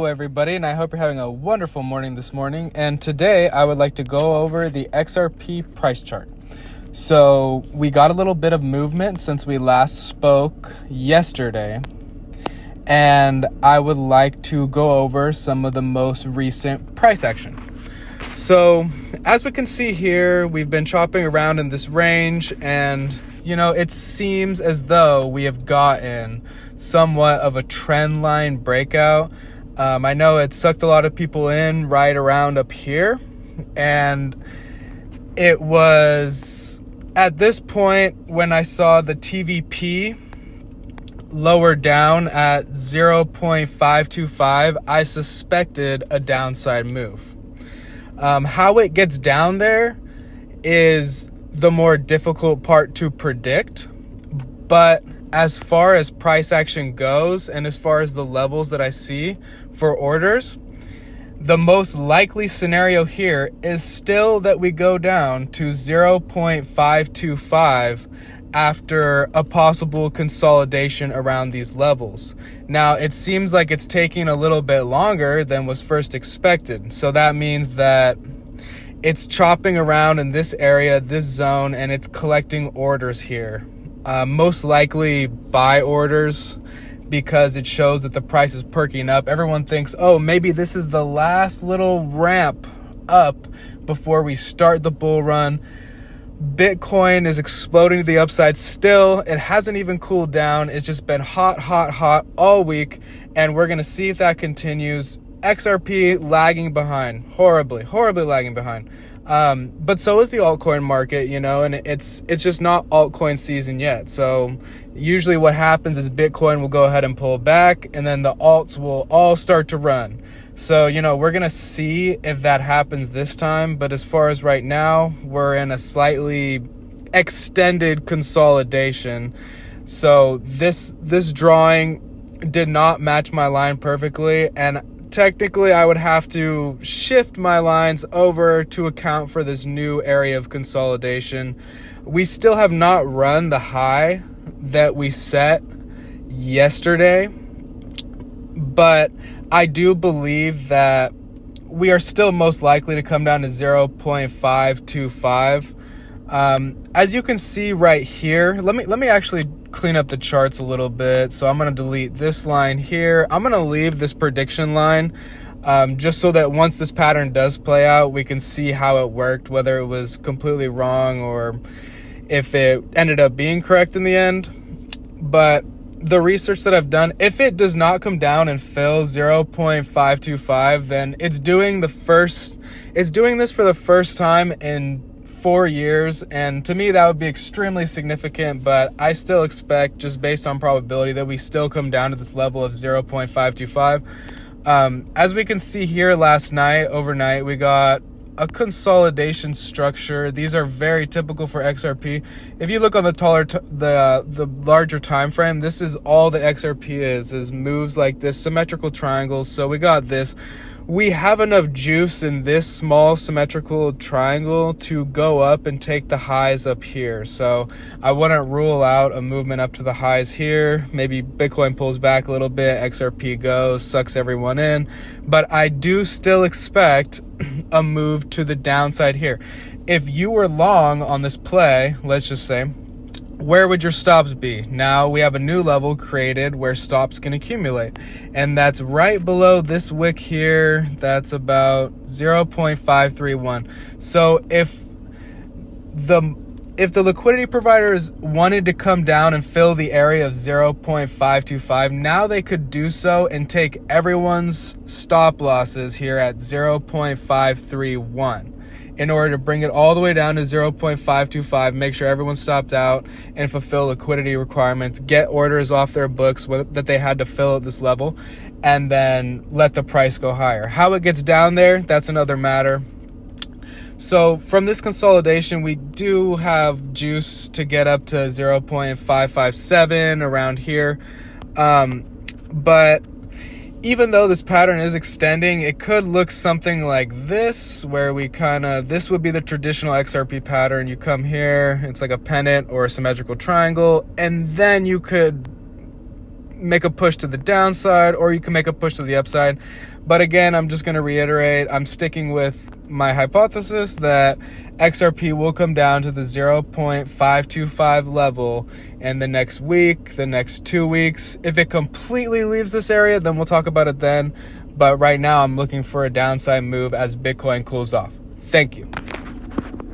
Hello everybody, and I hope you're having a wonderful morning this morning. And today I would like to go over the XRP price chart. So we got a little bit of movement since we last spoke yesterday, and I would like to go over some of the most recent price action. So as we can see here, we've been chopping around in this range, and it seems as though we have gotten somewhat of a trend line breakout. I know it sucked a lot of people in right around up here, and it was at this point when I saw the TVP lower down at 0.525, I suspected a downside move. How it gets down there is the more difficult part to predict, but as far as price action goes and as far as the levels that I see for orders, the most likely scenario here is still that we go down to 0.525 after a possible consolidation around these levels. Now, it seems like it's taking a little bit longer than was first expected. So that means that it's chopping around in this area, this zone, and it's collecting orders here. Most likely buy orders, because it shows that the price is perking up. Everyone thinks, oh, maybe this is the last little ramp up before we start the bull run. Bitcoin is exploding to the upside still. It hasn't even cooled down. It's just been hot all week, and we're going to see if that continues. XRP lagging behind, horribly lagging behind. But so is the altcoin market, and it's just not altcoin season yet. So usually what happens is Bitcoin will go ahead and pull back, and then the alts will all start to run. So, we're going to see if that happens this time. But as far as right now, we're in a slightly extended consolidation. So this drawing did not match my line perfectly, and technically, I would have to shift my lines over to account for this new area of consolidation. We still have not run the high that we set yesterday, but I do believe that we are still most likely to come down to 0.525. As you can see right here, let me actually clean up the charts a little bit. So I'm going to delete this line here. I'm going to leave this prediction line just so that once this pattern does play out, we can see how it worked, whether it was completely wrong or if it ended up being correct in the end. But the research that I've done, if it does not come down and fill 0.525, then it's doing this for the first time in 4 years, and to me that would be extremely significant. But I still expect, just based on probability, that we still come down to this level of 0.525. As we can see here, overnight we got a consolidation structure. These are very typical for XRP. If you look on the larger time frame, this is all that XRP is moves like this, symmetrical triangles. So we got this. We have enough juice in this small symmetrical triangle to go up and take the highs up here. So I wouldn't rule out a movement up to the highs here. Maybe Bitcoin pulls back a little bit, XRP goes, sucks everyone in. But I do still expect a move to the downside here. If you were long on this play, let's just say, where would your stops be? Now we have a new level created where stops can accumulate, and that's right below this wick here. That's about 0.531. So if the liquidity providers wanted to come down and fill the area of 0.525, now they could do so and take everyone's stop losses here at 0.531. in order to bring it all the way down to 0.525, make sure everyone's stopped out and fulfill liquidity requirements, get orders off their books that they had to fill at this level, and then let the price go higher. How it gets down there, that's another matter. So from this consolidation, we do have juice to get up to 0.557 around here. But even though this pattern is extending, it could look something like this, where this would be the traditional XRP pattern. You come here, it's like a pennant or a symmetrical triangle, and then you could make a push to the downside, or you can make a push to the upside. But again, I'm just going to reiterate, I'm sticking with my hypothesis that XRP will come down to the 0.525 level in the next week, the next 2 weeks. If it completely leaves this area, then we'll talk about it then. But right now, I'm looking for a downside move as Bitcoin cools off. Thank you.